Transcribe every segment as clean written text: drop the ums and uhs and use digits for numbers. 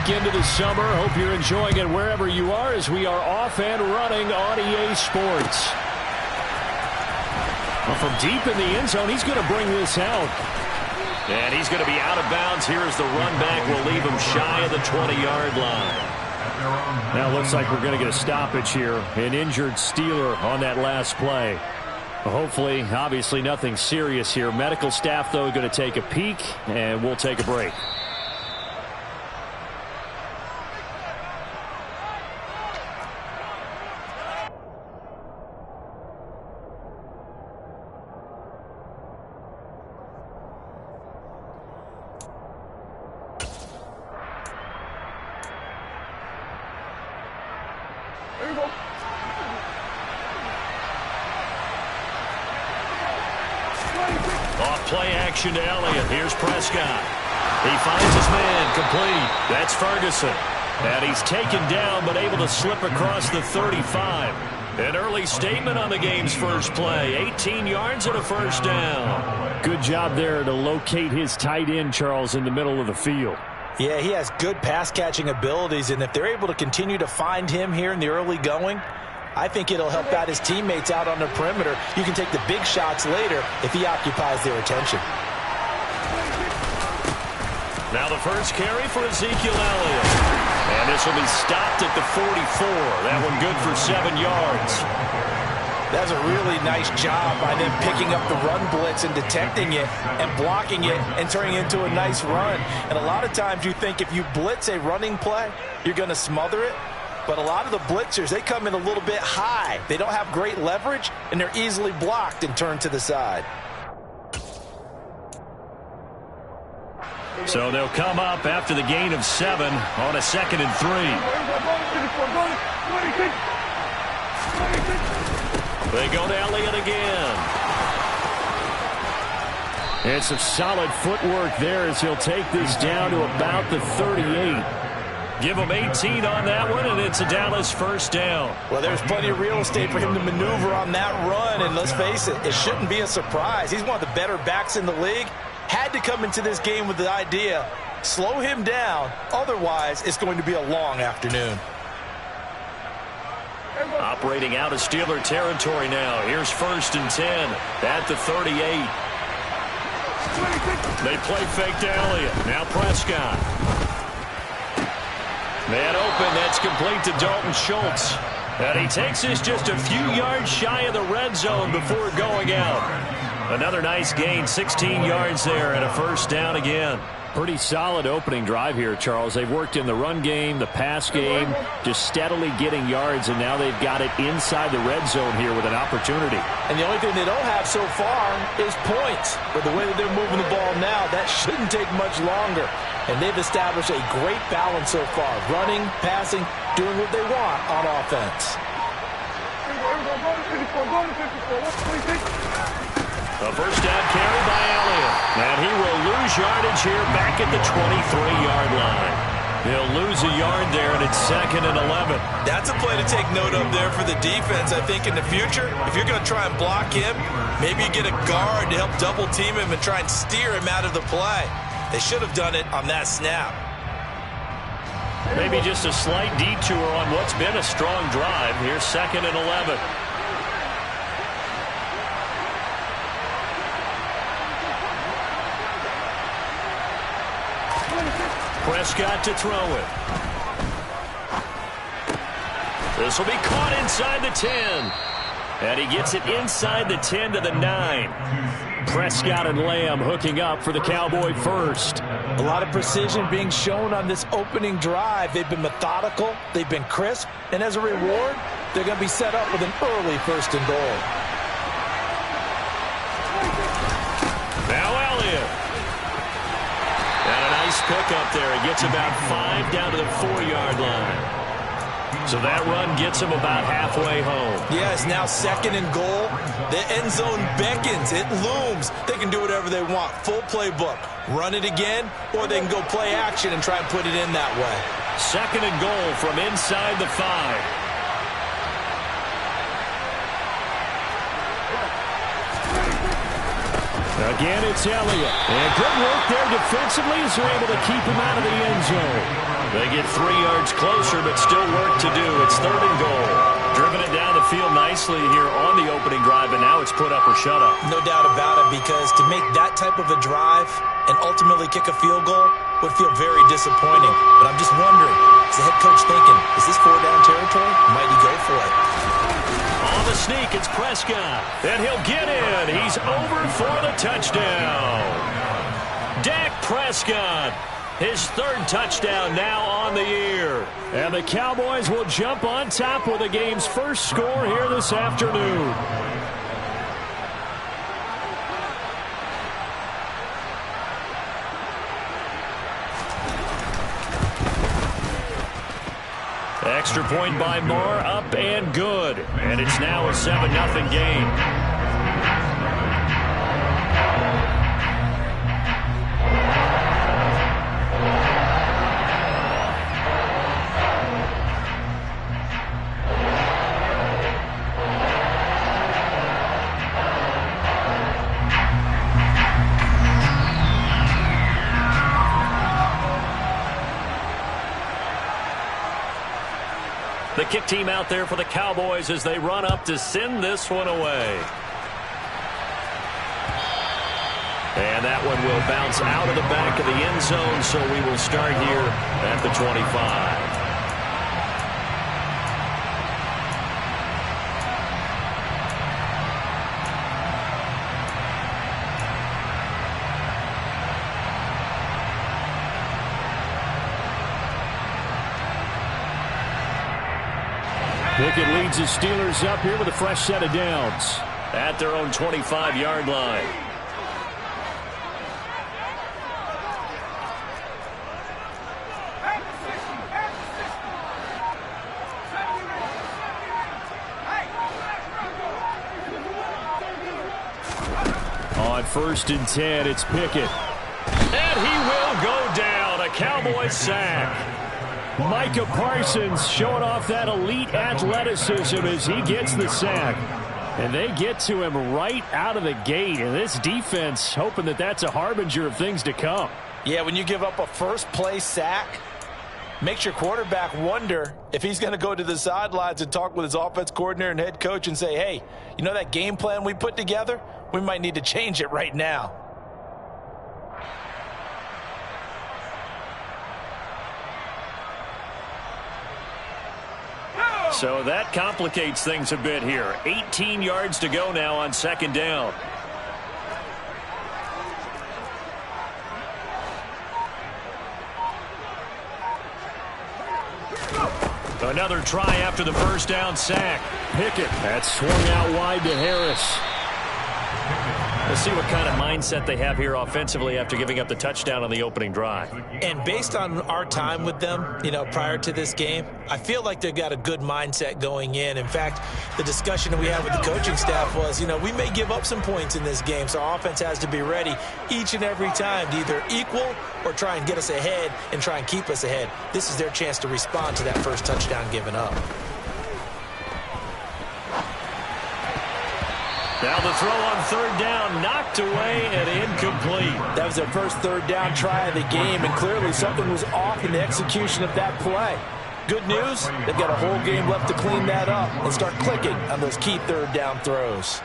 week into the summer. Hope you're enjoying it wherever you are as we are off and running on EA Sports. Well, from deep in the end zone, he's going to bring this out. And he's going to be out of bounds. Here is the run back. We'll leave him shy of the 20-yard line. Now it looks like we're going to get a stoppage here. An injured Steeler on that last play. Hopefully, obviously nothing serious here. Medical staff, though, going to take a peek, and we'll take a break. Play action to Elliott. Here's Prescott. He finds his man complete. That's Ferguson. And he's taken down but able to slip across the 35. An early statement on the game's first play. 18 yards and a first down. Good job there to locate his tight end, Charles, in the middle of the field. Yeah, he has good pass-catching abilities, and if they're able to continue to find him here in the early going, I think it'll help out his teammates out on the perimeter. You can take the big shots later if he occupies their attention. Now the first carry for Ezekiel Elliott. And this will be stopped at the 44. That one good for 7 yards. That's a really nice job by them picking up the run blitz and detecting it and blocking it and turning it into a nice run. And a lot of times you think if you blitz a running play, you're going to smother it. But a lot of the blitzers, they come in a little bit high. They don't have great leverage, and they're easily blocked and turned to the side. So they'll come up after the gain of 7 on a 2nd and 3. They go to Elliott again. And some solid footwork there as he'll take this down to about the 38. Give him 18 on that one, and it's a Dallas first down. Well, there's plenty of real estate for him to maneuver on that run, and let's face it, it shouldn't be a surprise. He's one of the better backs in the league. Had to come into this game with the idea, slow him down, otherwise it's going to be a long afternoon. Operating out of Steeler territory now. Here's 1st and 10 at the 38. They play fake to Elliott. Now Prescott. Man open, that's complete to Dalton Schultz. And he takes this just a few yards shy of the red zone before going out. Another nice gain, 16 yards there and a first down again. Pretty solid opening drive here, Charles. They've worked in the run game, the pass game, just steadily getting yards, and now they've got it inside the red zone here with an opportunity. And the only thing they don't have so far is points. But the way that they're moving the ball now, that shouldn't take much longer. And they've established a great balance so far. Running, passing, doing what they want on offense. A first down carry by Elliott. And he will lose yardage here back at the 23-yard line. He'll lose a yard there, and it's 2nd and 11. That's a play to take note of there for the defense, I think, in the future. If you're going to try and block him, maybe you get a guard to help double-team him and try and steer him out of the play. They should have done it on that snap. Maybe just a slight detour on what's been a strong drive. Here's 2nd and 11. Prescott to throw it. This will be caught inside the 10. And he gets it inside the 10 to the 9. Prescott and Lamb hooking up for the Cowboy first. A lot of precision being shown on this opening drive. They've been methodical, they've been crisp, and as a reward, they're going to be set up with an early 1st and goal. Now Elliott. And a nice pickup there. He gets about 5 down to the 4-yard line. So that run gets him about halfway home. Yeah, it's now 2nd and goal. The end zone beckons. It looms. They can do whatever they want. Full playbook. Run it again, or they can go play action and try and put it in that way. 2nd and goal from inside the 5. Again, it's Elliott. And good work there defensively as they're able to keep him out of the end zone. They get 3 yards closer, but still work to do. It's 3rd and goal. Driven it down the field nicely here on the opening drive, and now it's put up or shut up. No doubt about it, because to make that type of a drive and ultimately kick a field goal would feel very disappointing. But I'm just wondering, is the head coach thinking, is this 4-down territory? Might he go for it? On the sneak, it's Prescott. And he'll get in. He's over for the touchdown. Dak Prescott. His 3rd touchdown now on the year. And the Cowboys will jump on top with the game's first score here this afternoon. Extra point by Moore, up and good. And it's now a 7-0 game. The kick team out there for the Cowboys as they run up to send this one away. And that one will bounce out of the back of the end zone, so we will start here at the 25. Pickett leads his Steelers up here with a fresh set of downs. At their own 25-yard line. On 1st and 10, it's Pickett. And he will go down. A Cowboys sack. Micah Parsons showing off that elite athleticism as he gets the sack. And they get to him right out of the gate. And this defense hoping that that's a harbinger of things to come. Yeah, when you give up a first-play sack, makes your quarterback wonder if he's going to go to the sidelines and talk with his offense coordinator and head coach and say, hey, you know that game plan we put together? We might need to change it right now. So that complicates things a bit here. 18 yards to go now on 2nd down. Another try after the 1st down sack. Pickett, that swung out wide to Harris. We'll see what kind of mindset they have here offensively after giving up the touchdown on the opening drive. And based on our time with them, prior to this game, I feel like they've got a good mindset going in. In fact, the discussion that we had with the coaching staff was, we may give up some points in this game, so our offense has to be ready each and every time to either equal or try and get us ahead and try and keep us ahead. This is their chance to respond to that first touchdown given up. Now the throw on 3rd down, knocked away and incomplete. That was their first 3rd down try of the game, and clearly something was off in the execution of that play. Good news, they've got a whole game left to clean that up and start clicking on those key 3rd down throws.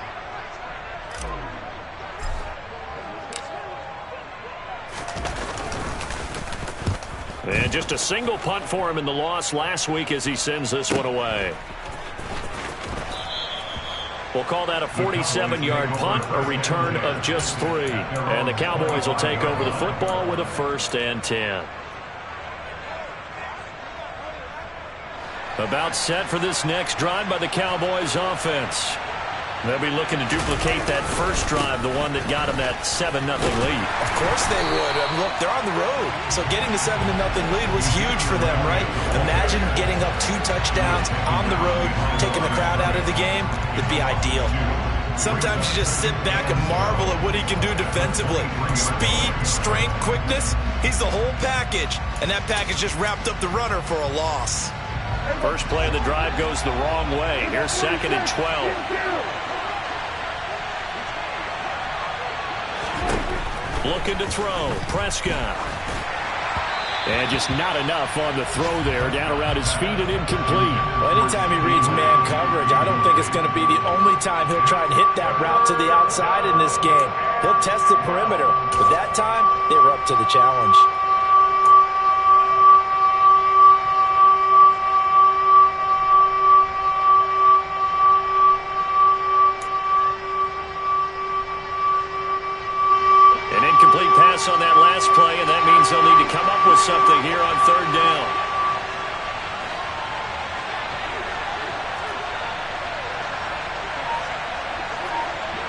And just a single punt for him in the loss last week as he sends this one away. We'll call that a 47-yard punt, a return of just 3. And the Cowboys will take over the football with a 1st and 10. About set for this next drive by the Cowboys offense. They'll be looking to duplicate that first drive, the one that got them that 7-0 lead. Of course they would. Look, they're on the road, so getting the 7-0 lead was huge for them, right? Imagine getting up 2 touchdowns on the road, taking the crowd out of the game. It'd be ideal. Sometimes you just sit back and marvel at what he can do defensively. Speed, strength, quickness, he's the whole package. And that package just wrapped up the runner for a loss. First play of the drive goes the wrong way. Here's 2nd and 12. Looking to throw. Prescott. And just not enough on the throw there. Down around his feet and incomplete. Well, anytime he reads man coverage, I don't think it's going to be the only time he'll try and hit that route to the outside in this game. He'll test the perimeter, but that time, they were up to the challenge. On that last play, and that means they'll need to come up with something here on third down.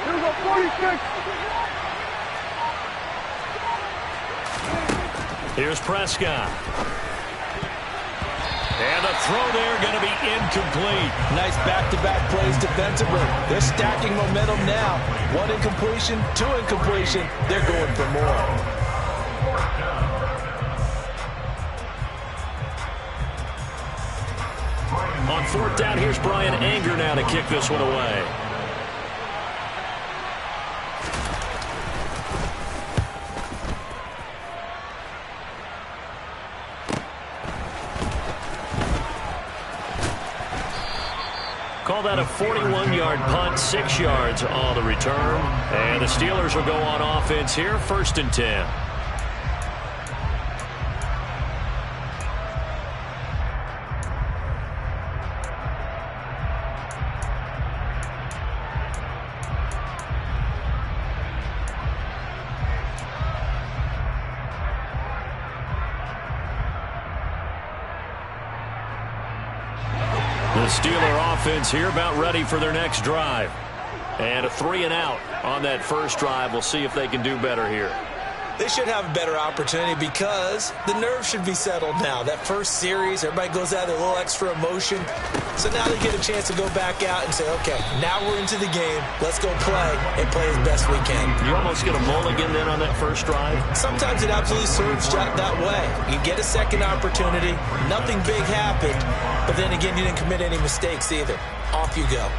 Here's a 46. Here's Prescott. And the throw there going to be incomplete. Nice back-to-back plays defensively. They're stacking momentum now. One incompletion, two incompletion. They're going for more. On fourth down, here's Brian Anger now to kick this one away. Call that a 41-yard punt, 6 yards on the return. And the Steelers will go on offense here, 1st and 10. The Steeler offense here about ready for their next drive. And a 3-and-out on that first drive. We'll see if they can do better here. They should have a better opportunity because the nerves should be settled now. That first series, everybody goes out with a little extra emotion. So now they get a chance to go back out and say, okay, now we're into the game. Let's go play and play as best we can. You almost get a mulligan then on that first drive? Sometimes it absolutely serves that way. You get a second opportunity. Nothing big happened. But then again, you didn't commit any mistakes either. Off you go.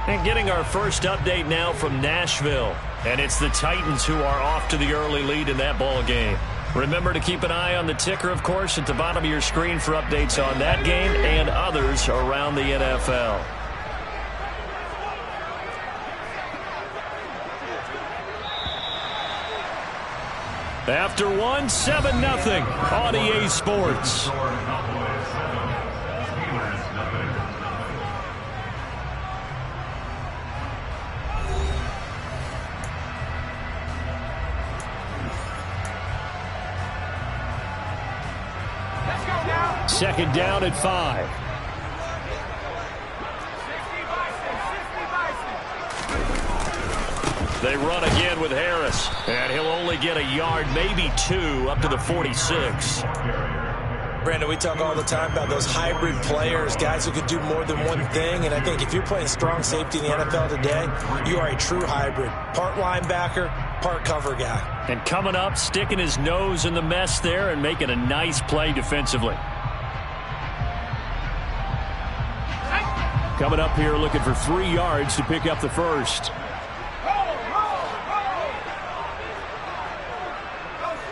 And getting our first update now from Nashville. And it's the Titans who are off to the early lead in that ball game. Remember to keep an eye on the ticker, of course, at the bottom of your screen for updates on that game and others around the NFL. After one, 7-0 on EA Sports. Second down at 5. They run again with Harris. And he'll only get a yard, maybe 2, up to the 46. Brandon, we talk all the time about those hybrid players, guys who could do more than one thing. And I think if you're playing strong safety in the NFL today, you are a true hybrid. Part linebacker, part cover guy. And coming up, sticking his nose in the mess there and making a nice play defensively. Coming up here looking for 3 yards to pick up the first.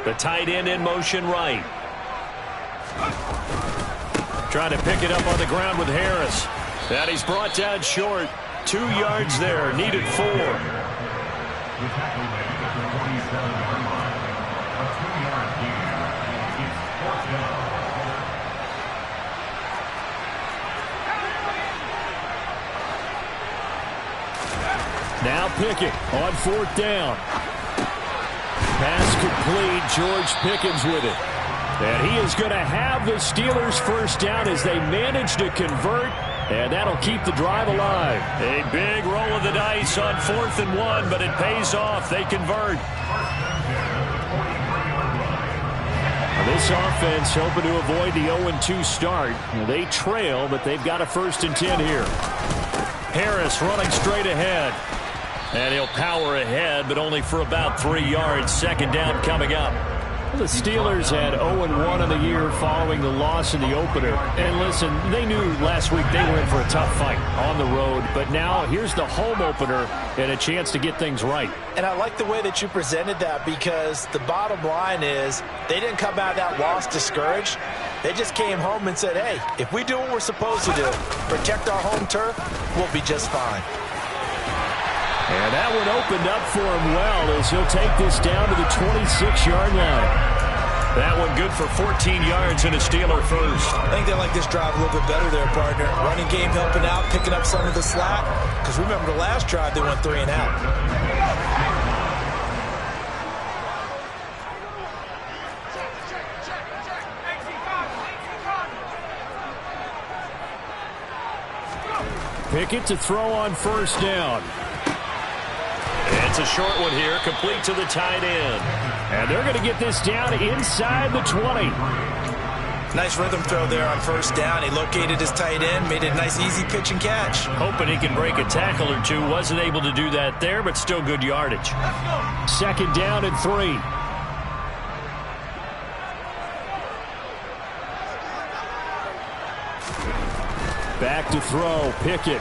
The tight end in motion right. Trying to pick it up on the ground with Harris. And he's brought down short. 2 yards there. Needed 4. Now Pickett on 4th down. Pass complete. George Pickens with it. And he is going to have the Steelers first down as they manage to convert. And that'll keep the drive alive. A big roll of the dice on 4th and 1, but it pays off. They convert. This offense hoping to avoid the 0-2 start. They trail, but they've got a 1st and 10 here. Harris running straight ahead. And he'll power ahead, but only for about 3 yards. Second down coming up. The Steelers had 0-1 in the year following the loss in the opener. And listen, they knew last week they were in for a tough fight on the road. But now here's the home opener and a chance to get things right. And I like the way that you presented that, because the bottom line is they didn't come out of that loss discouraged. They just came home and said, hey, if we do what we're supposed to do, protect our home turf, we'll be just fine. And that one opened up for him well as he'll take this down to the 26-yard line. That one good for 14 yards and a Steeler first. I think they like this drive a little bit better there, partner. Running game helping out, picking up some of the slack. Because remember, the last drive they went 3 and out. Pickett to throw on first down. It's a short one here, complete to the tight end. And they're going to get this down inside the 20. Nice rhythm throw there on first down. He located his tight end, made a nice easy pitch and catch. Hoping he can break a tackle or two. Wasn't able to do that there, but still good yardage. Second down and 3. Back to throw, Pickett.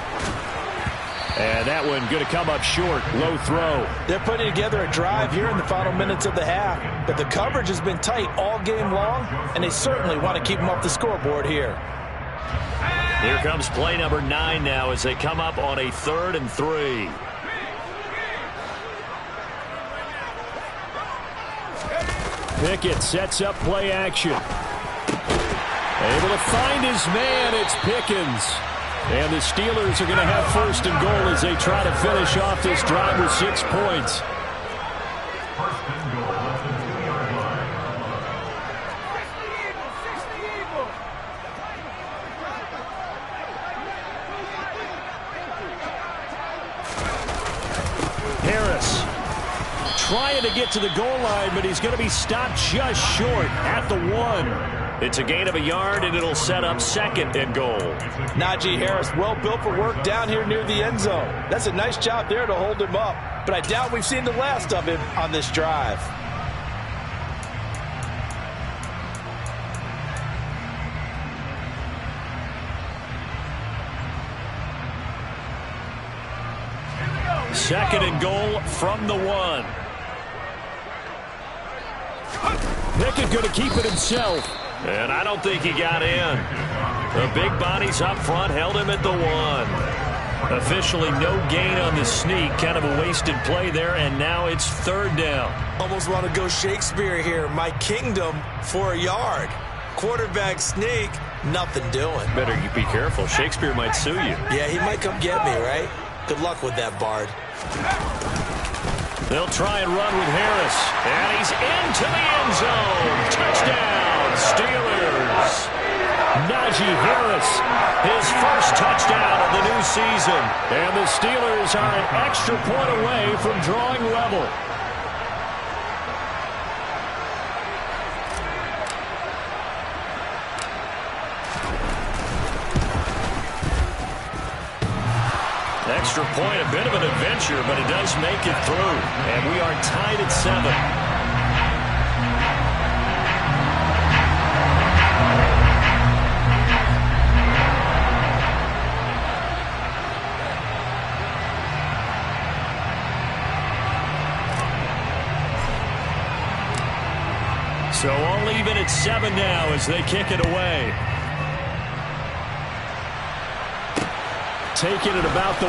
And that one going to come up short, low throw. They're putting together a drive here in the final minutes of the half, but the coverage has been tight all game long, and they certainly want to keep them up the scoreboard here. Here comes play number 9 now as they come up on a 3rd and 3. Pickett sets up play action. Able to find his man, it's Pickens. And the Steelers are going to have first and goal as they try to finish off this drive with 6 points. Harris trying to get to the goal line, but he's going to be stopped just short at the 1. It's a gain of a yard, and it'll set up 2nd and goal. Najee Harris, well built for work down here near the end zone. That's a nice job there to hold him up, but I doubt we've seen the last of him on this drive. Second and goal from the 1. Pickett going to keep it himself. And I don't think he got in. The big bodies up front held him at the 1. Officially no gain on the sneak. Kind of a wasted play there, and now it's 3rd down. Almost want to go Shakespeare here. My kingdom for a yard. Quarterback sneak, nothing doing. Better you be careful. Shakespeare might sue you. Yeah, he might come get me, right? Good luck with that, Bard. They'll try and run with Harris. And he's into the end zone. Touchdown, Steelers. Najee Harris, his first touchdown of the new season. And the Steelers are an extra point away from drawing level. Extra point, a bit of an adventure, but it does make it through. And we are tied at 7. So all even at 7 now as they kick it away. Taking it about the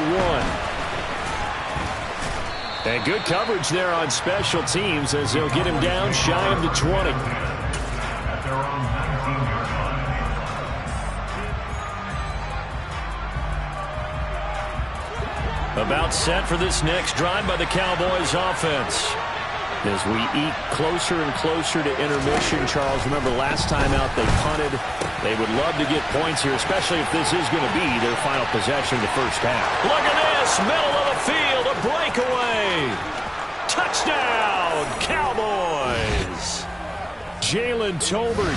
1. And good coverage there on special teams as they'll get him down shy of the 20. About set for this next drive by the Cowboys offense. As we eat closer and closer to intermission, Charles, remember last time out they punted. They would love to get points here, especially if this is going to be their final possession of the first half. Look at this, middle of the field, a breakaway. Touchdown, Cowboys. Jalen Tolbert,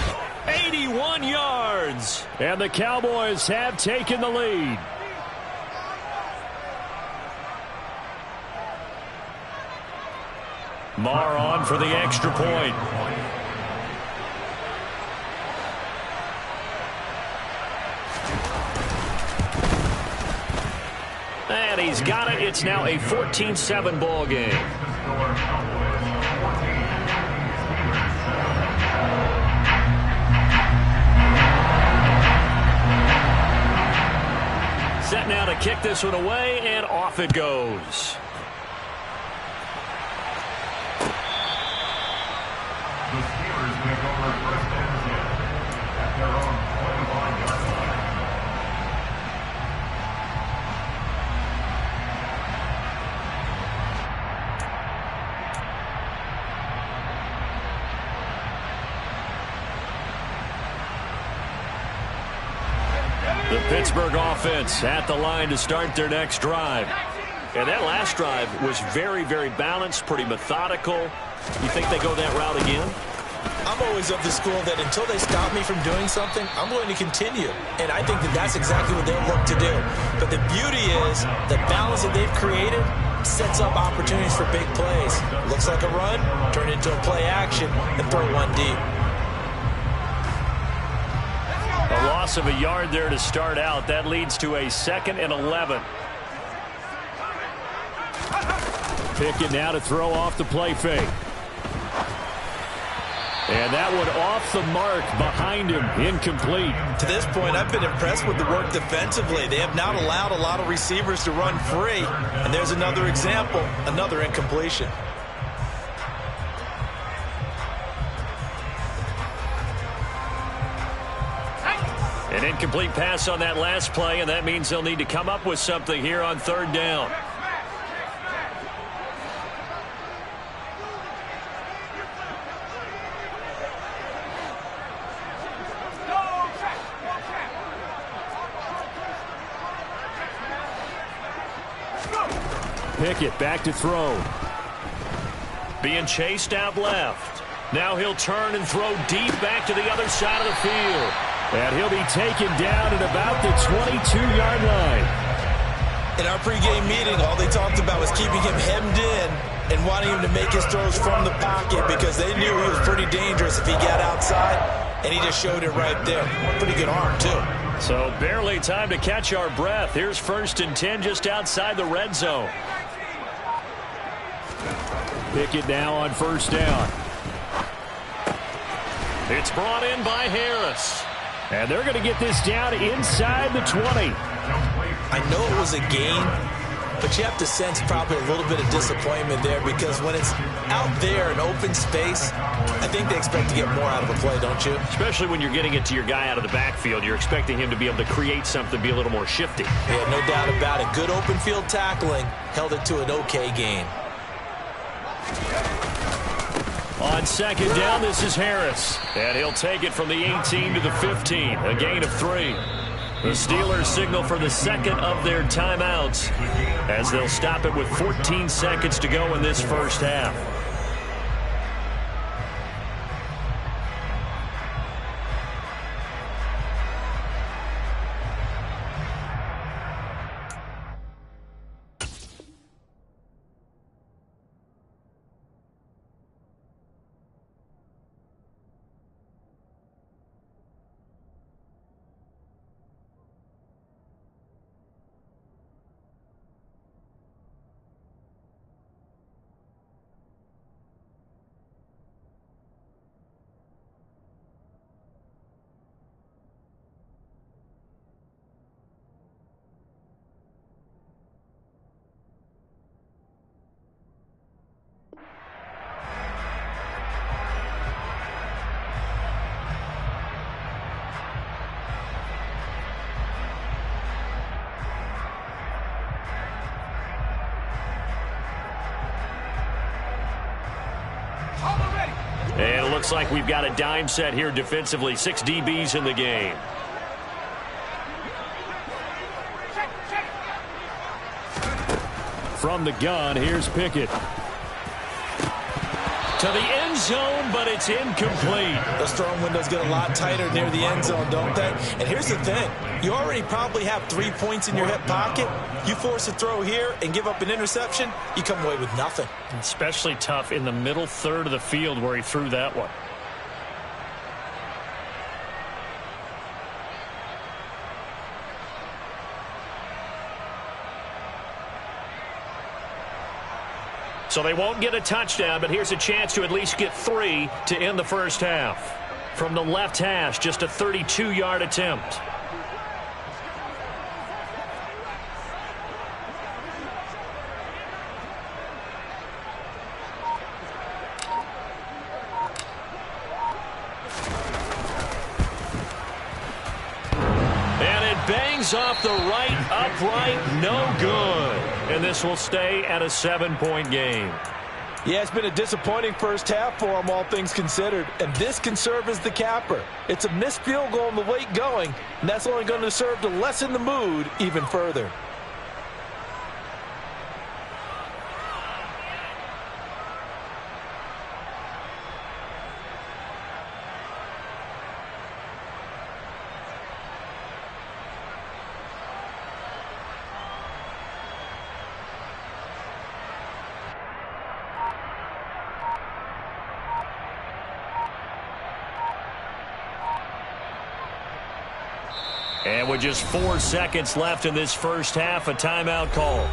81 yards. And the Cowboys have taken the lead. Marr on for the extra point. And he's got it. It's now a 14-7 ball game. Set now to kick this one away, and off it goes. The Steelers make over first and 10 at their own 25-yard line. The Pittsburgh offense at the line to start their next drive. And that last drive was very, very balanced, pretty methodical. You think they go that route again? I'm always of the school that until they stop me from doing something, I'm going to continue. And I think that that's exactly what they'll look to do. But the beauty is the balance that they've created sets up opportunities for big plays. Looks like a run, turn into a play action, and throw one deep. A loss of a yard there to start out. That leads to a 2nd and 11. Pickett now to throw off the play fake. And that one off the mark behind him, incomplete. To this point, I've been impressed with the work defensively. They have not allowed a lot of receivers to run free. And there's another example, another incompletion. An incomplete pass on that last play, and that means they'll need to come up with something here on 3rd down. Pickett back to throw. Being chased out left. Now he'll turn and throw deep back to the other side of the field. And he'll be taken down at about the 22-yard line. In our pregame meeting, all they talked about was keeping him hemmed in and wanting him to make his throws from the pocket because they knew he was pretty dangerous if he got outside, and he just showed it right there. Pretty good arm, too. So barely time to catch our breath. Here's 1st and 10 just outside the red zone. Pickett now on 1st down. It's brought in by Harris. And they're going to get this down inside the 20. I know it was a gain, but you have to sense probably a little bit of disappointment there because when it's out there in open space, I think they expect to get more out of a play, don't you? Especially when you're getting it to your guy out of the backfield. You're expecting him to be able to create something, be a little more shifty. Yeah, no doubt about it. Good open field tackling held it to an okay gain. On 2nd down, this is Harris. And he'll take it from the 18 to the 15. A gain of 3. The Steelers signal for the 2nd of their timeouts as they'll stop it with 14 seconds to go in this first half. And it looks like we've got a dime set here defensively. 6 DBs in the game. From the gun, here's Pickett. To the end zone, but it's incomplete. Those throwing windows get a lot tighter near the end zone, don't they? And here's the thing. You already probably have 3 points in your hip pocket. You force a throw here and give up an interception, you come away with nothing. Especially tough in the middle third of the field where he threw that one. So they won't get a touchdown, but here's a chance to at least get 3 to end the first half. From the left hash, just a 32-yard attempt. Bangs off the right, upright, no good. And this will stay at a 7-point game. Yeah, it's been a disappointing first half for them, all things considered. And this can serve as the capper. It's a missed field goal in the late going, and that's only going to serve to lessen the mood even further. And with just 4 seconds left in this first half, a timeout call.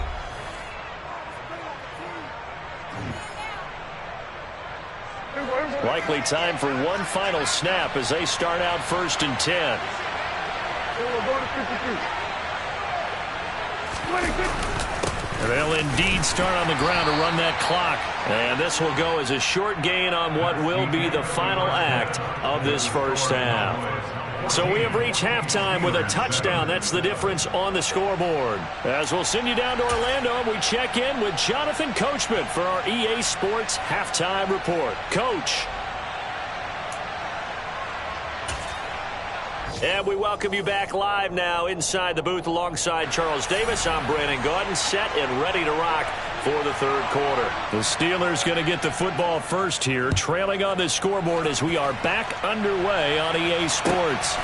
Likely time for one final snap as they start out 1st and 10. They'll indeed start on the ground to run that clock. And this will go as a short gain on what will be the final act of this first half. So we have reached halftime with a touchdown. That's the difference on the scoreboard. As we'll send you down to Orlando, and we check in with Jonathan Coachman for our EA Sports Halftime Report. Coach. And we welcome you back live now inside the booth alongside Charles Davis. I'm Brandon Gaudin, set and ready to rock for the third quarter. The Steelers going to get the football first here, trailing on the scoreboard as we are back underway on EA Sports.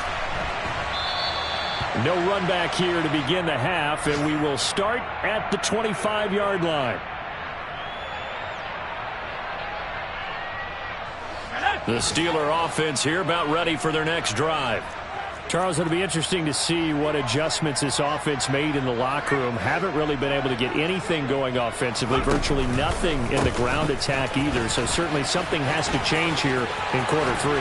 No run back here to begin the half, and we will start at the 25-yard line. The Steeler offense here about ready for their next drive. Charles, it'll be interesting to see what adjustments this offense made in the locker room. Haven't really been able to get anything going offensively, virtually nothing in the ground attack either. So certainly something has to change here in quarter 3.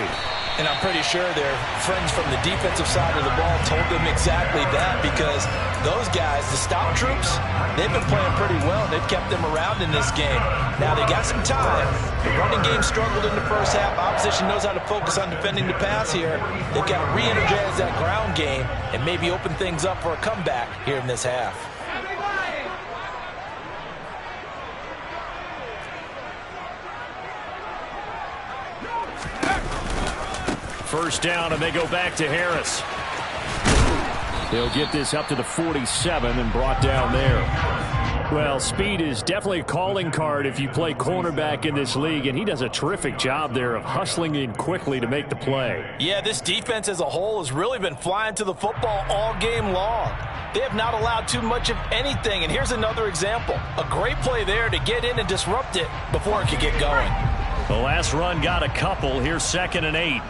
And I'm pretty sure their friends from the defensive side of the ball told them exactly that, because those guys, the stop troops, they've been playing pretty well. They've kept them around in this game. Now, they got some time. The running game struggled in the first half. Opposition knows how to focus on defending the pass here. They've got to re-energize that ground game and maybe open things up for a comeback here in this half. First down, and they go back to Harris. He'll get this up to the 47 and brought down there. Well, speed is definitely a calling card if you play cornerback in this league, and he does a terrific job there of hustling in quickly to make the play. Yeah, this defense as a whole has really been flying to the football all game long. They have not allowed too much of anything, and here's another example. A great play there to get in and disrupt it before it could get going. The last run got a couple. Here's 2nd and 8.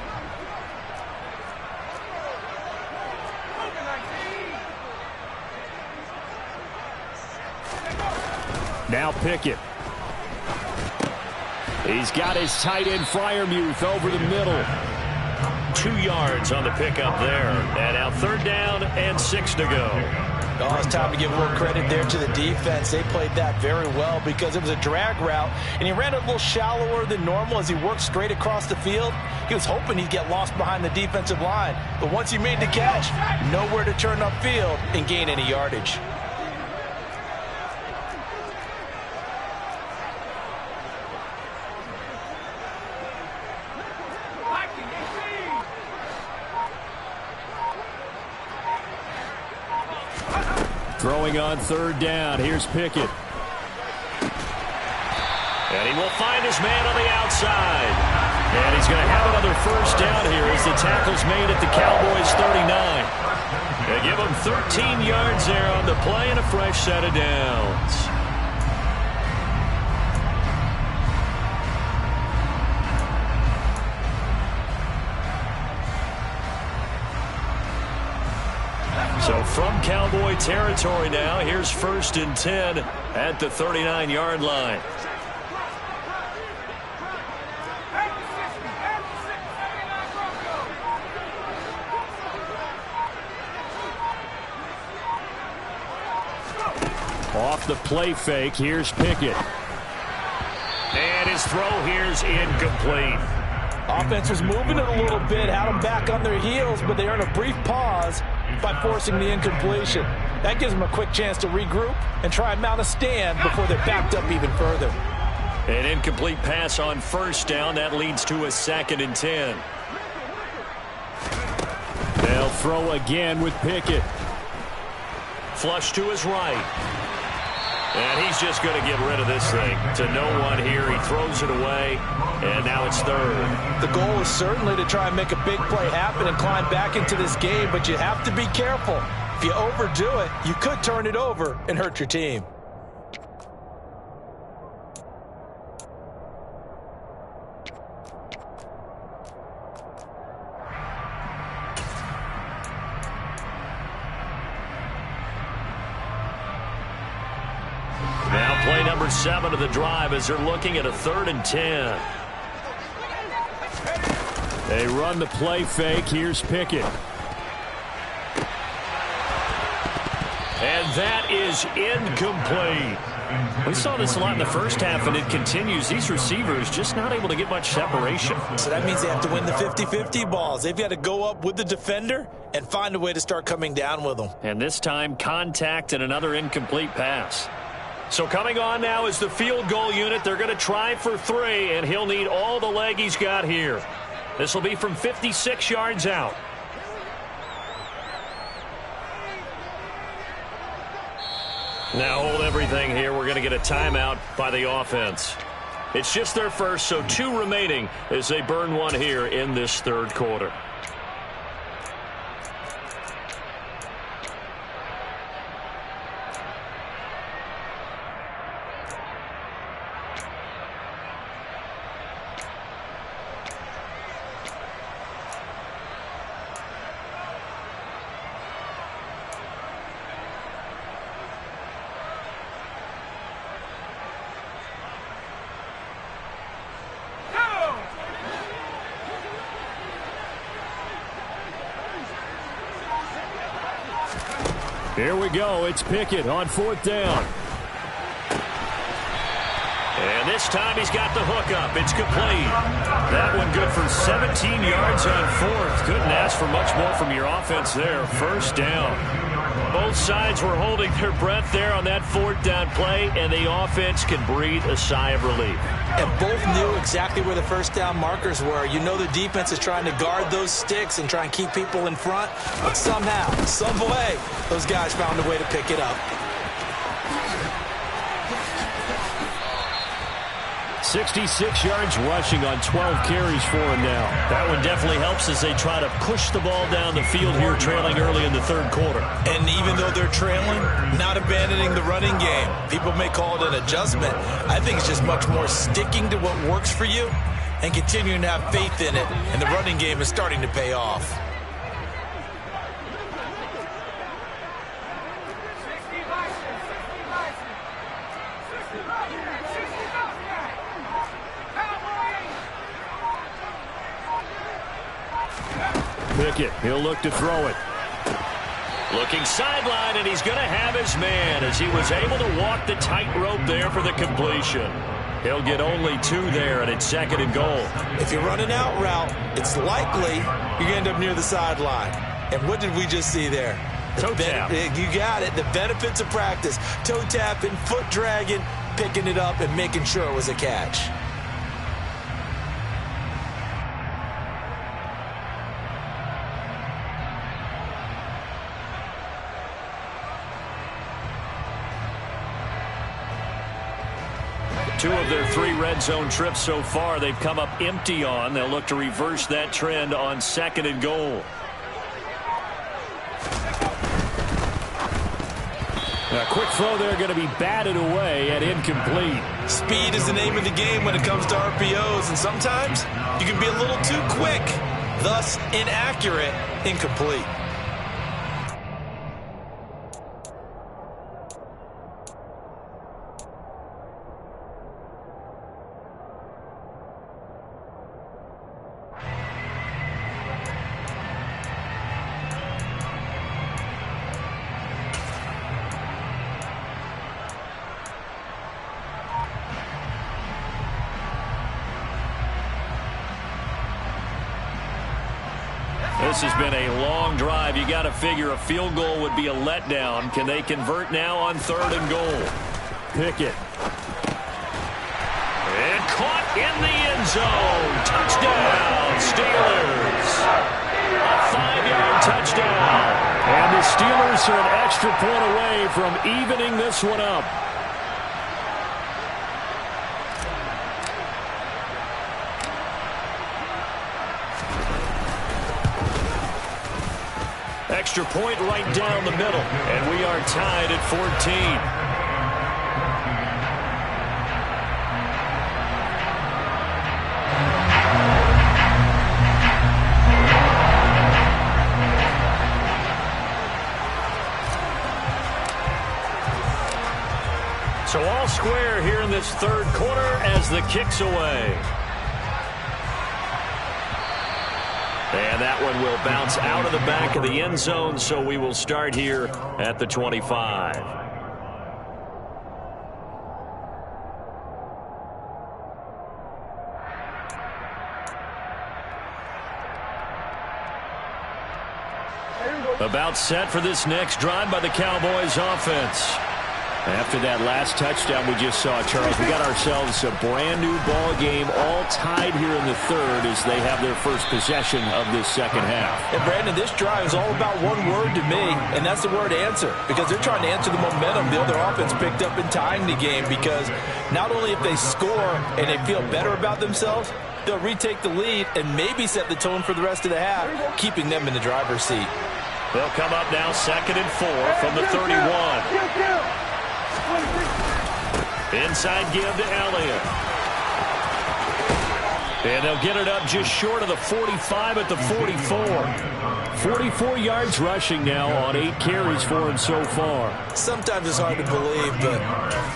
Now Pickett. He's got his tight end Freiermuth over the middle. 2 yards on the pickup there. And now 3rd down and 6 to go. Oh, it's time to give a little credit there to the defense. They played that very well because it was a drag route, and he ran a little shallower than normal as he worked straight across the field. He was hoping he'd get lost behind the defensive line, but once he made the catch, nowhere to turn upfield and gain any yardage. Throwing on 3rd down. Here's Pickett. And he will find his man on the outside. And he's going to have another first down here as the tackle's made at the Cowboys' 39. They give him 13 yards there on the play and a fresh set of downs. So from Cowboy territory now, here's 1st and 10 at the 39-yard line. Off the play fake, here's Pickett. And his throw here's incomplete. Offense was moving it a little bit, had them back on their heels, but they earned a brief pause by forcing the incompletion. That gives them a quick chance to regroup and try and mount a stand before they're backed up even further. An incomplete pass on first down. That leads to a 2nd and 10. They'll throw again with Pickett. Flush to his right. And he's just going to get rid of this thing. To no one here. He throws it away. And now it's 3rd. The goal is certainly to try and make a big play happen and climb back into this game, but you have to be careful. If you overdo it, you could turn it over and hurt your team. Now play number 7 of the drive as they're looking at a 3rd and 10. They run the play fake. Here's Pickett. And that is incomplete. We saw this a lot in the first half, and it continues. These receivers just not able to get much separation. So that means they have to win the 50-50 balls. They've got to go up with the defender and find a way to start coming down with them. And this time, contact and another incomplete pass. So coming on now is the field goal unit. They're going to try for 3, and he'll need all the leg he's got here. This will be from 56 yards out. Now hold everything here. We're going to get a timeout by the offense. It's just their first, so 2 remaining as they burn 1 here in this 3rd quarter. Here we go. It's Pickett on 4th down. And this time he's got the hook up. It's complete. That one good for 17 yards on 4th. Couldn't ask for much more from your offense there. 1st down. Both sides were holding their breath there on that 4th down play, and the offense can breathe a sigh of relief. And both knew exactly where the 1st down markers were. You know the defense is trying to guard those sticks and try and keep people in front, but somehow, some way, those guys found a way to pick it up. 66 yards rushing on 12 carries for him now. That one definitely helps as they try to push the ball down the field here, trailing early in the 3rd quarter. And even though they're trailing, not abandoning the running game. People may call it an adjustment. I think it's just much more sticking to what works for you and continuing to have faith in it. And the running game is starting to pay off. Pickett, he'll look to throw it. Looking sideline, and he's going to have his man as he was able to walk the tightrope there for the completion. He'll get only 2 there, and it's 2nd and goal. If you run an out route, it's likely you're going to end up near the sideline. And what did we just see there? Toe tap. You got it. The benefits of practice. Toe tapping, foot dragging, picking it up, and making sure it was a catch. Two of their 3 red zone trips so far, they've come up empty on. They'll look to reverse that trend on 2nd and goal. A quick throw there going to be batted away and incomplete. Speed is the name of the game when it comes to RPOs, and sometimes you can be a little too quick, thus inaccurate, incomplete. this has been a long drive. You got to figure a field goal would be a letdown. Can they convert now on 3rd and goal? Pickett. And caught in the end zone. Touchdown, Steelers. A 5-yard touchdown. And the Steelers are an extra point away from evening this one up. Extra point right down the middle, and we are tied at 14. So all square here in this 3rd quarter as the kick's away. And that one will bounce out of the back of the end zone, so we will start here at the 25. About set for this next drive by the Cowboys offense. After that last touchdown we just saw, Charles, we got ourselves a brand new ball game, all tied here in the 3rd as they have their first possession of this 2nd half. And Brandon, this drive is all about one word to me, and that's the word answer, because they're trying to answer the momentum the other offense picked up in tying the game, because not only if they score and they feel better about themselves, they'll retake the lead and maybe set the tone for the rest of the half, keeping them in the driver's seat. They'll come up now 2nd and 4 from the 31. Inside give to Elliott. And they'll get it up just short of the 45 at the 44. 44 yards rushing now on 8 carries for him so far. Sometimes it's hard to believe, but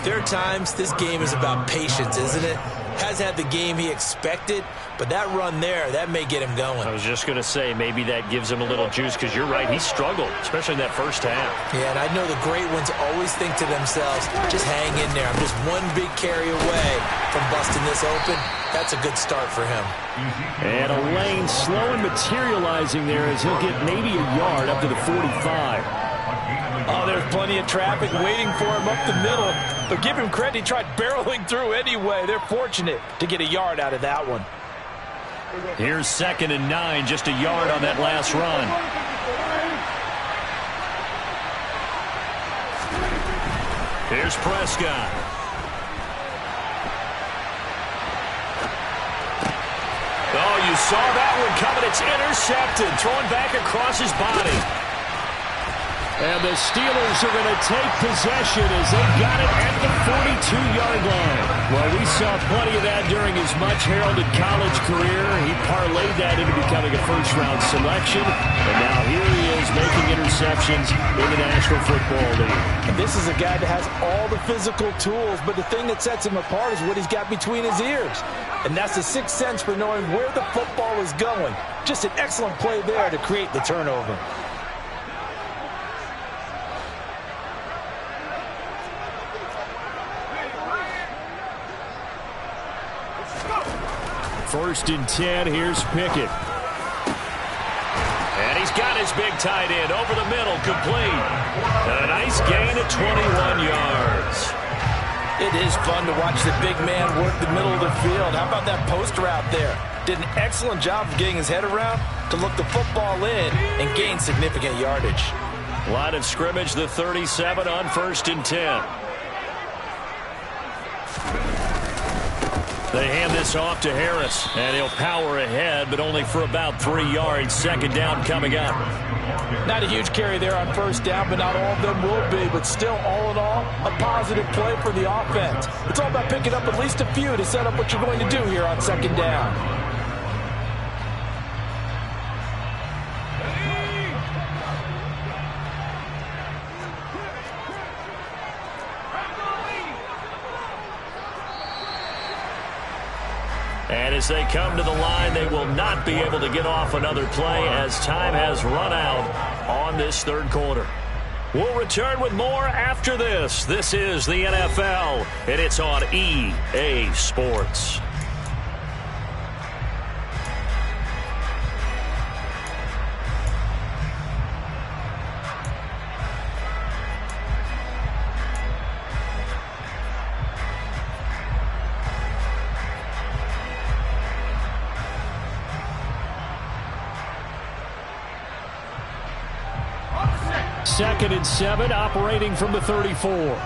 there are times this game is about patience, isn't it? Has had the game he expected, but that run there, that may get him going. I was just going to say, maybe that gives him a little juice, because you're right, he struggled, especially in that first half. Yeah, and I know the great ones always think to themselves, just hang in there. I'm just one big carry away from busting this open. That's a good start for him. And a lane slow and materializing there as he'll get maybe a yard up to the 45. Oh, there's plenty of traffic waiting for him up the middle. But give him credit, he tried barreling through anyway. They're fortunate to get a yard out of that one. Here's 2nd and 9, just a yard on that last run. Here's Prescott. Oh, you saw that one coming. It's intercepted. Thrown back across his body. And the Steelers are going to take possession as they got it at the 42-yard line. Well, we saw plenty of that during his much-heralded college career. He parlayed that into becoming a first-round selection. And now here he is making interceptions in the National Football League. And this is a guy that has all the physical tools, but the thing that sets him apart is what he's got between his ears. And that's the sixth sense for knowing where the football is going. Just an excellent play there to create the turnover. First and 10, here's Pickett. And he's got his big tight end over the middle, complete. And a nice gain at 21 yards. It is fun to watch the big man work the middle of the field. How about that post route there? Did an excellent job of getting his head around to look the football in and gain significant yardage. Line of scrimmage, the 37 on 1st and 10. They hand this off to Harris, and he'll power ahead, but only for about 3 yards. 2nd down coming up. Not a huge carry there on 1st down, but not all of them will be. But still, all in all, a positive play for the offense. It's all about picking up at least a few to set up what you're going to do here on 2nd down. And as they come to the line, they will not be able to get off another play as time has run out on this 3rd quarter. We'll return with more after this. This is the NFL, and it's on EA Sports. 2nd and 7, operating from the 34.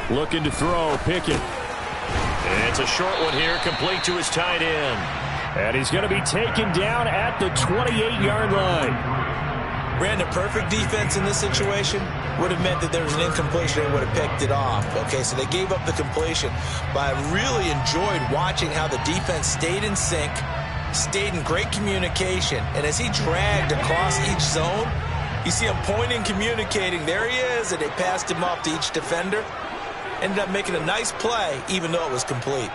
Looking to throw, Pickett. It's a short one here, complete to his tight end. And he's going to be taken down at the 28-yard line. Brandon, perfect defense in this situation would have meant that there was an incompletion. They would have picked it off. Okay, so they gave up the completion. But I really enjoyed watching how the defense stayed in sync, stayed in great communication. And as he dragged across each zone, you see him pointing, communicating. There he is, and they passed him off to each defender. Ended up making a nice play, even though it was complete.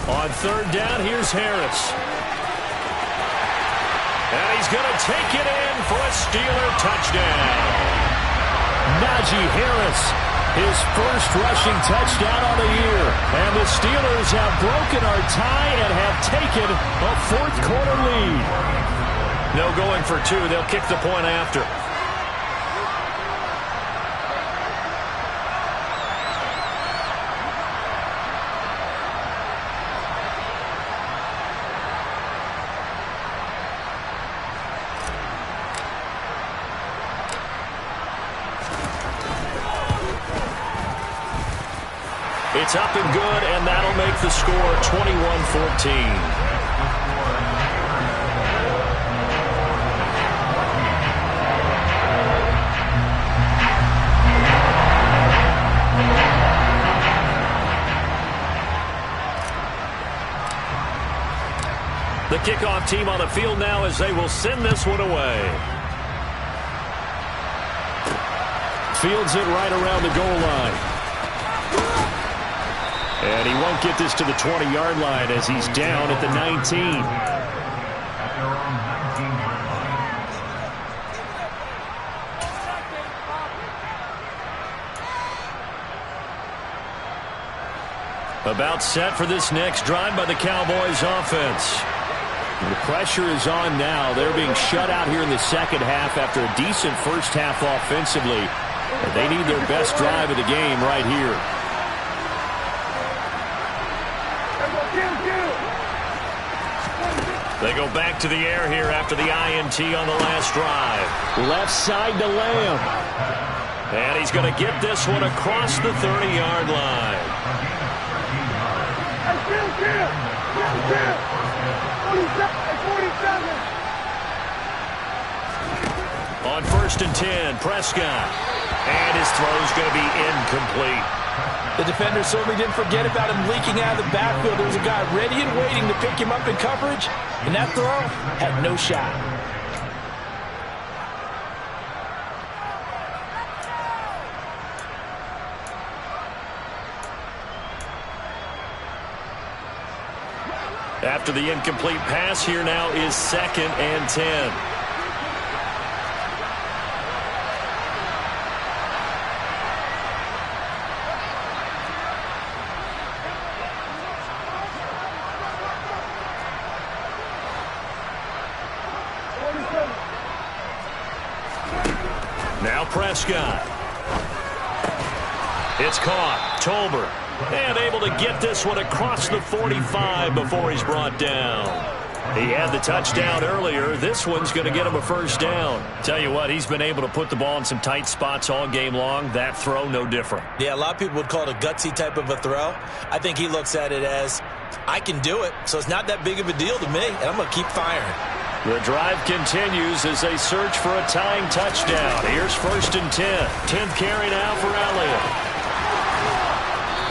On 3rd down, here's Harris. And he's going to take it in for a Steeler touchdown. Najee Harris, his first rushing touchdown on the year. And the Steelers have broken our tie and have taken a 4th quarter lead. No going for 2. They'll kick the point after. It's up and good, and that'll make the score 21-14. The kickoff team on the field now as they will send this one away. Fields it right around the goal line. And he won't get this to the 20-yard line as he's down at the 19. About set for this next drive by the Cowboys offense. The pressure is on now. They're being shut out here in the second half after a decent first half offensively. And they need their best drive of the game right here. They go back to the air here after the INT on the last drive. Left side to Lamb. And he's going to get this one across the 30-yard line. On 1st and 10, Prescott. And his throw's going to be incomplete. The defender certainly didn't forget about him leaking out of the backfield. There was a guy ready and waiting to pick him up in coverage, and that throw had no shot. After the incomplete pass, here now is 2nd and 10. Now Prescott. It's caught. Tolbert. And able to get this one across the 45 before he's brought down. He had the touchdown earlier. This one's going to get him a first down. Tell you what, he's been able to put the ball in some tight spots all game long. That throw, no different. Yeah, a lot of people would call it a gutsy type of a throw. I think he looks at it as, I can do it, so it's not that big of a deal to me, and I'm going to keep firing. The drive continues as they search for a tying touchdown. Here's 1st and 10. 10th carry now for Elliott.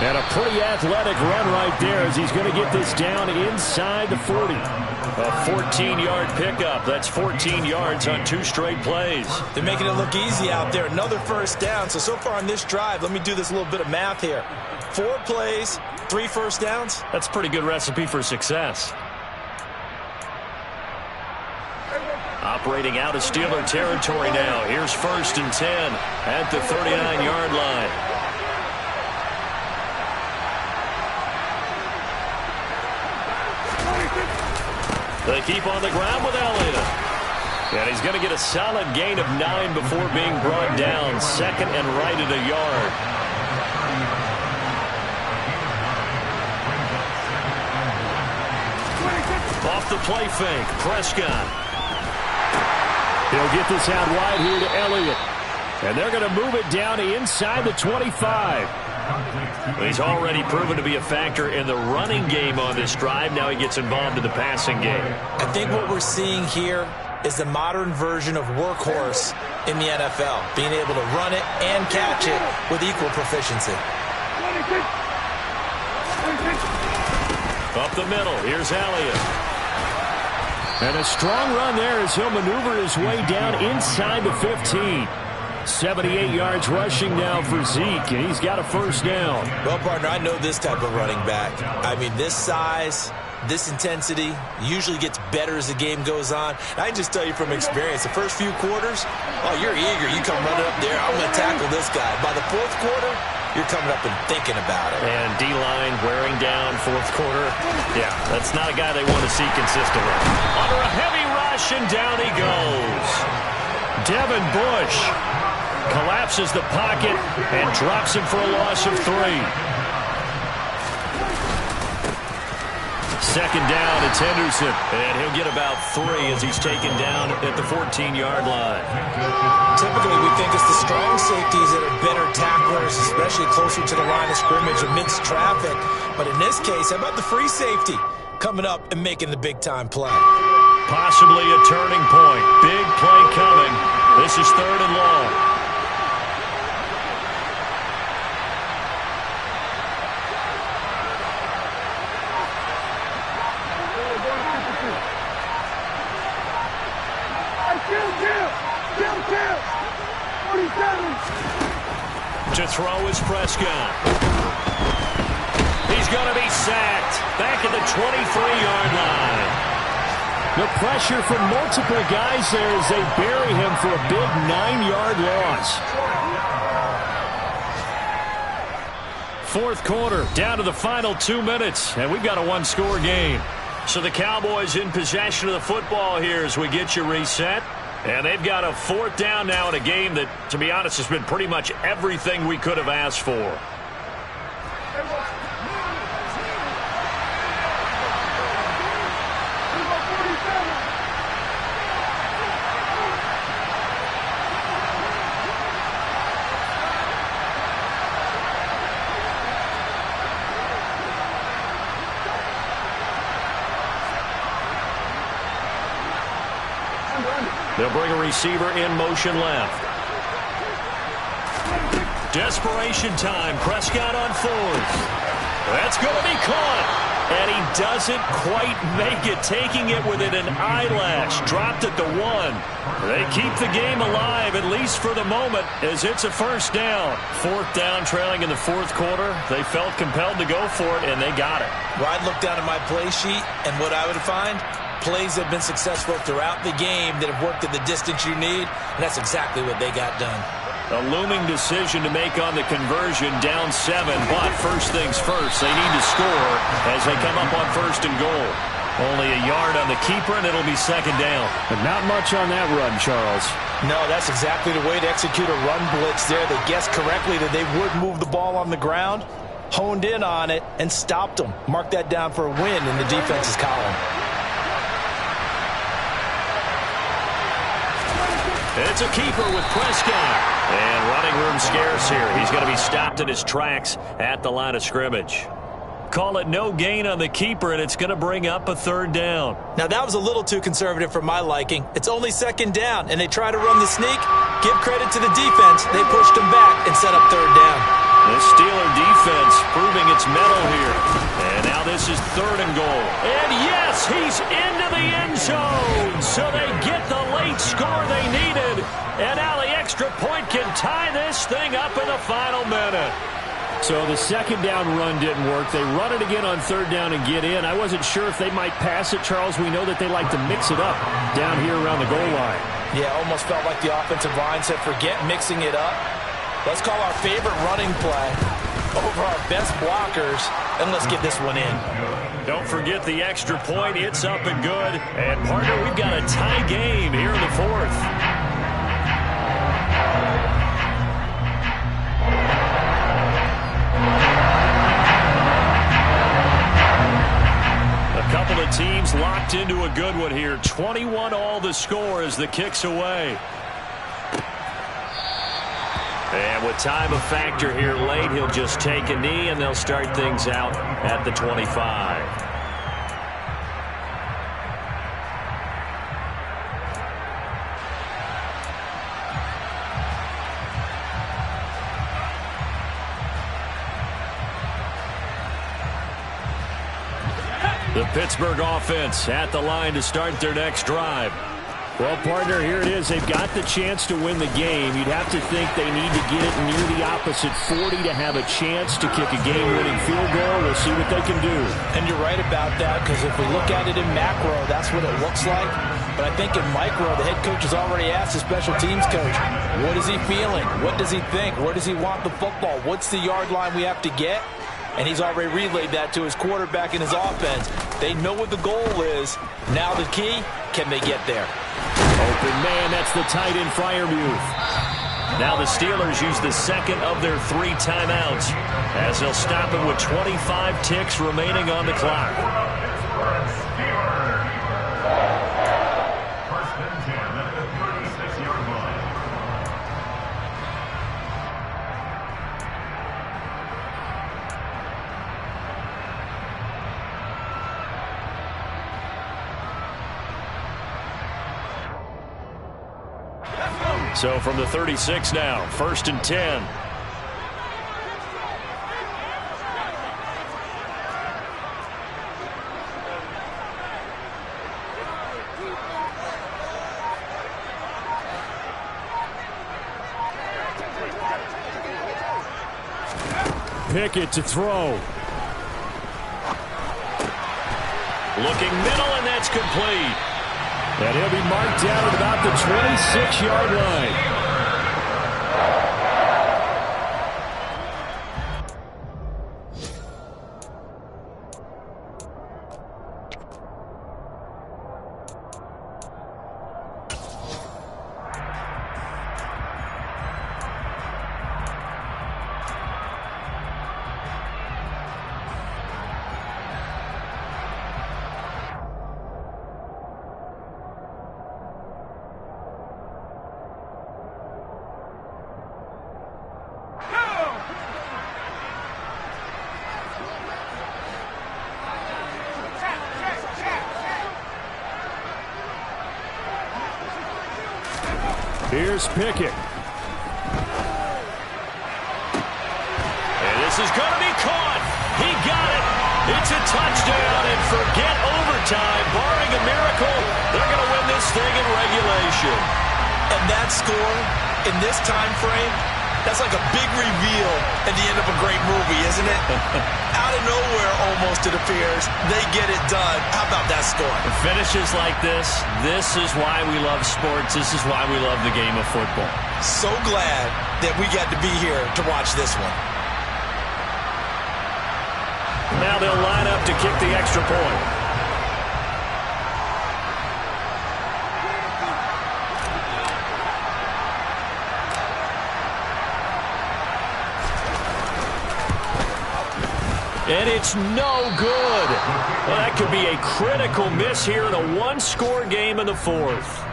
And a pretty athletic run right there as he's going to get this down inside the 40. A 14-yard pickup. That's 14 yards on 2 straight plays. They're making it look easy out there. Another first down. So far on this drive, let me do this little bit of math here. 4 plays, 3 first downs. That's a pretty good recipe for success. Operating out of Steeler territory now. Here's 1st and 10 at the 39-yard line. They keep on the ground with Elliott. And he's going to get a solid gain of 9 before being brought down. Second and right at a yard. Off the play fake, Prescott. He'll get this out wide here to Elliott. And they're going to move it down to inside the 25. He's already proven to be a factor in the running game on this drive. Now he gets involved in the passing game. I think what we're seeing here is the modern version of workhorse in the NFL, being able to run it and catch it with equal proficiency. Up the middle, here's Elliott. And a strong run there as he'll maneuver his way down inside the 15. 78 yards rushing now for Zeke, and he's got a first down. Well, partner, I know this type of running back. I mean, this size, this intensity usually gets better as the game goes on. And I can just tell you from experience, the first few quarters, oh, you're eager. You come running up there, I'm going to tackle this guy. By the fourth quarter, you're coming up and thinking about it. And D-line wearing down fourth quarter. Yeah, that's not a guy they want to see consistently. Under a heavy rush, and down he goes. Devin Bush collapses the pocket and drops him for a loss of 3. Second down, it's Henderson. And he'll get about 3 as he's taken down at the 14-yard line. Typically, we think it's the strong safeties that are better tacklers, especially closer to the line of scrimmage amidst traffic. But in this case, how about the free safety coming up and making the big-time play? Possibly a turning point. Big play coming. This is 3rd and long. To throw is Prescott. He's going to be sacked back at the 23-yard line. The pressure from multiple guys there as they bury him for a big 9-yard loss. Fourth quarter, down to the final 2 minutes, and we've got a one-score game. So the Cowboys in possession of the football here as we get you reset. And they've got a 4th down now in a game that, to be honest, has been pretty much everything we could have asked for. They'll bring a receiver in motion left. Desperation time. Prescott on 4th. That's going to be caught. And he doesn't quite make it, taking it within an eyelash. Dropped at the 1. They keep the game alive, at least for the moment, as it's a first down. 4th down, trailing in the 4th quarter. They felt compelled to go for it, and they got it. Well, I'd look down at my play sheet, and what I would find, plays have been successful throughout the game that have worked at the distance you need, and that's exactly what they got done. A looming decision to make on the conversion, down 7, but first things first, they need to score as they come up on 1st and goal. Only a yard on the keeper, and it'll be 2nd down. But not much on that run, Charles. No, that's exactly the way to execute a run blitz there. They guessed correctly that they would move the ball on the ground, honed in on it, and stopped them. Mark that down for a win in the defense's column. It's a keeper with Prescott. And running room scarce here. He's going to be stopped in his tracks at the line of scrimmage. Call it no gain on the keeper, and it's going to bring up a 3rd down. Now, that was a little too conservative for my liking. It's only 2nd down, and they try to run the sneak. Give credit to the defense. They pushed him back and set up 3rd down. The Steeler defense proving its mettle here. And now this is 3rd and goal. And yes, he's into the end zone. So they get the late score they needed. And now the extra point can tie this thing up in the final minute. So the 2nd down run didn't work. They run it again on 3rd down and get in. I wasn't sure if they might pass it, Charles. We know that they like to mix it up down here around the goal line. Yeah, almost felt like the offensive line said, forget mixing it up. Let's call our favorite running play over our best blockers, and let's get this one in. Don't forget the extra point. It's up and good. And, partner, we've got a tie game here in the fourth. A couple of teams locked into a good one here. 21-all the score as the kick's away. And with time a factor here late, he'll just take a knee, and they'll start things out at the 25. The Pittsburgh offense at the line to start their next drive. Well, partner, here it is. They've got the chance to win the game. You'd have to think they need to get it near the opposite 40 to have a chance to kick a game-winning field goal. We'll see what they can do. And you're right about that, because if we look at it in macro, that's what it looks like. But I think in micro, the head coach has already asked the special teams coach, what is he feeling? What does he think? Where does he want the football? What's the yard line we have to get? And he's already relayed that to his quarterback and his offense. They know what the goal is. Now the key, can they get there? Open man, that's the tight end Freiermuth. Now the Steelers use the second of their 3 timeouts as they'll stop it with 25 ticks remaining on the clock. First and 10 at the 36-yard line. So from the 36 now, first and 10. Pickett to throw. Looking middle, and that's complete. And he'll be marked down at about the 26-yard line. Here's Pickett. And this is going to be caught. He got it. It's a touchdown, and forget overtime. Barring a miracle, they're going to win this thing in regulation. And that score in this time frame, that's like a big reveal at the end of a great movie, isn't it? Out of nowhere, almost, it appears, they get it done. How about that score? Finishes like this is why we love sports. This is why we love the game of football. So glad that we got to be here to watch this one. Now they'll line up to kick the extra point. And it's no good. Well, that could be a critical miss here in a one-score game in the fourth.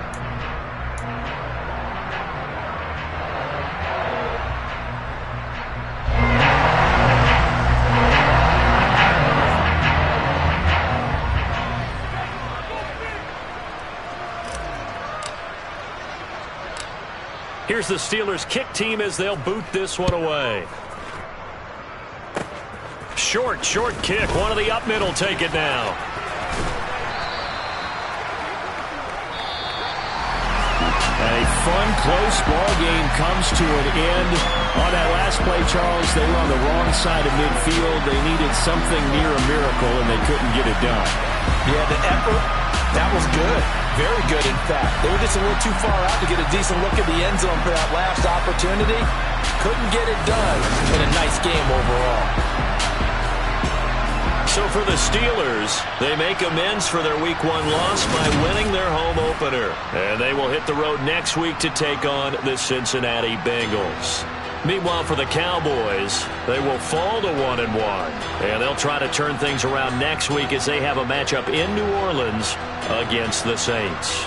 Here's the Steelers' kick team as they'll boot this one away. Short kick. One of the up middle take it now. And a fun, close ball game comes to an end. On that last play, Charles, they were on the wrong side of midfield. They needed something near a miracle, and they couldn't get it done. Yeah, the effort, that was good. Very good, in fact. They were just a little too far out to get a decent look at the end zone for that last opportunity. Couldn't get it done in a nice game overall. So for the Steelers, they make amends for their Week 1 loss by winning their home opener. And they will hit the road next week to take on the Cincinnati Bengals. Meanwhile, for the Cowboys, they will fall to 1-1. And they'll try to turn things around next week as they have a matchup in New Orleans against the Saints.